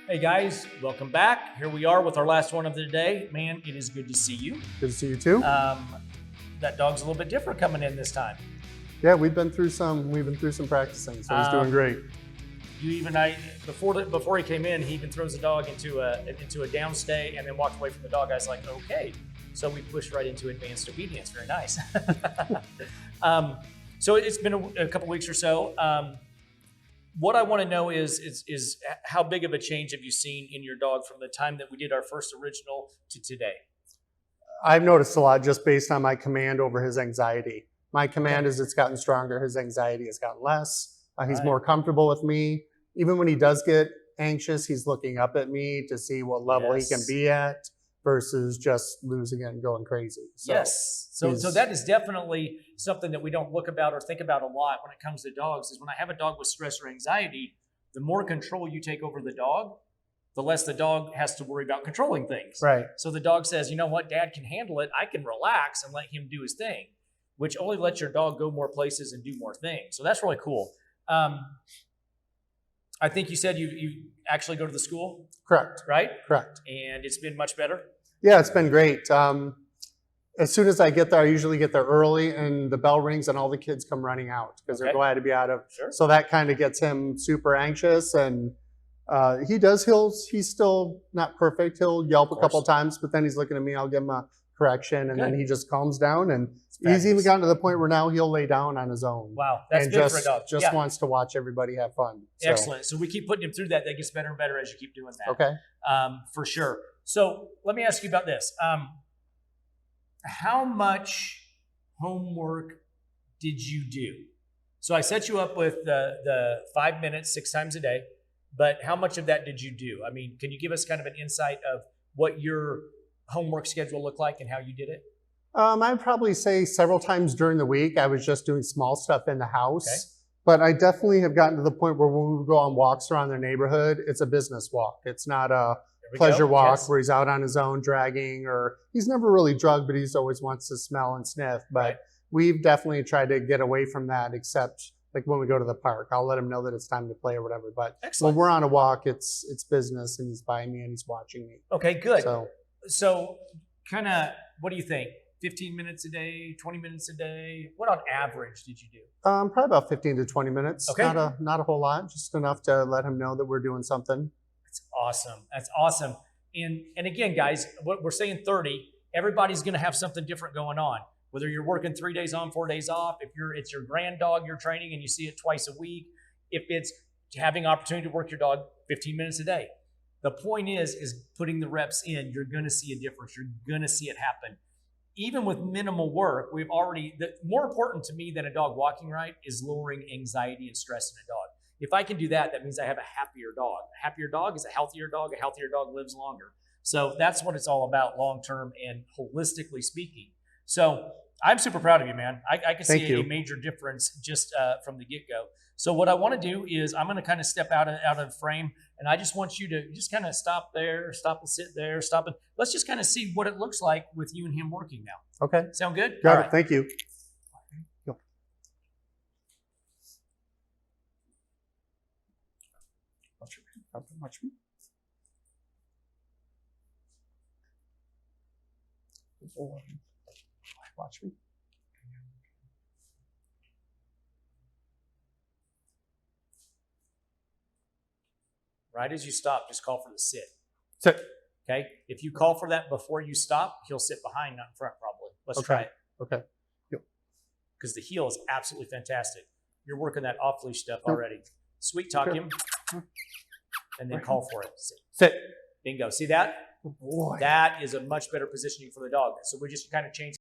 Hey guys, welcome back. Here we are with our last one of the day. Man, it is good to see you. Good to see you too. That dog's a little bit different coming in this time. Yeah, we've been through some practicing, so he's doing great. Before he came in, he even throws the dog into a downstay and then walked away from the dog. I was like, okay. So we pushed right into advanced obedience. Very nice. So it's been a couple weeks or so. What I want to know is how big of a change have you seen in your dog from the time that we did our first original to today? I've noticed a lot just based on my command over his anxiety. My command as it's gotten stronger, his anxiety has gotten less. He's more comfortable with me. Even when he does get anxious, he's looking up at me to see what level he can be at versus just losing it and going crazy. So yes. So that is definitely something that we don't look about or think about a lot when it comes to dogs, is when I have a dog with stress or anxiety, the more control you take over the dog, the less the dog has to worry about controlling things. Right. So the dog says, you know what, Dad can handle it. I can relax and let him do his thing, which only lets your dog go more places and do more things. So that's really cool. I think you said you actually go to the school? Correct. Right? Correct. And it's been much better? Yeah, it's been great. As soon as I get there, I usually get there early and the bell rings and all the kids come running out because they're glad to be out of. Sure. So that kind of gets him super anxious, and he's still not perfect. He'll yelp a couple times, but then he's looking at me. I'll give him a correction, and then he just calms down. And he's even gotten to the point where now he'll lay down on his own. Wow, that's good for a dog. Just wants to watch everybody have fun. Excellent. So we keep putting him through that. That gets better and better as you keep doing that. Okay. For sure. So let me ask you about this. How much homework did you do? So I set you up with the 5 minutes, 6 times a day, but how much of that did you do? I mean, can you give us kind of an insight of what your homework schedule looked like and how you did it? I'd probably say several times during the week, I was just doing small stuff in the house. But I definitely have gotten to the point where when we go on walks around the neighborhood, it's a business walk. It's not a pleasure walk where he's out on his own dragging, or he's never really drugged, but he's always wants to smell and sniff. But we've definitely tried to get away from that, except like when we go to the park. I'll let him know that it's time to play or whatever. But when we're on a walk, it's business, and he's by me and he's watching me. Okay, good. So kind of, what do you think? 15 minutes a day, 20 minutes a day? What on average did you do? Probably about 15 to 20 minutes. Okay. Not a whole lot, just enough to let him know that we're doing something. That's awesome. That's awesome. And again, guys, what we're saying 30, everybody's going to have something different going on. Whether you're working 3 days on, 4 days off, if it's your grand dog you're training and you see it twice a week, if it's having opportunity to work your dog 15 minutes a day. The point is putting the reps in. You're going to see a difference. You're going to see it happen. Even with minimal work, more important to me than a dog walking right is lowering anxiety and stress in a dog. If I can do that, that means I have a happier dog. A happier dog is a healthier dog. A healthier dog lives longer. So that's what it's all about long-term and holistically speaking. So I'm super proud of you, man. I can see a major difference just from the get-go. So what I want to do is I'm going to kind of step out of frame, and I just want you to just kind of stop there, stop and sit there, stop and let's just kind of see what it looks like with you and him working now. Okay. Sound good? Got it. Thank you. Go. Watch me. Watch me. Right as you stop, just call for the sit. Sit. Okay? If you call for that before you stop, he'll sit behind, not in front, probably. Let's try it. Okay. Because the heel is absolutely fantastic. You're working that off-leash stuff already. Sweet talk him, and then call for it. Sit. Bingo. See that? Oh boy. That is a much better positioning for the dog. So we just kind of change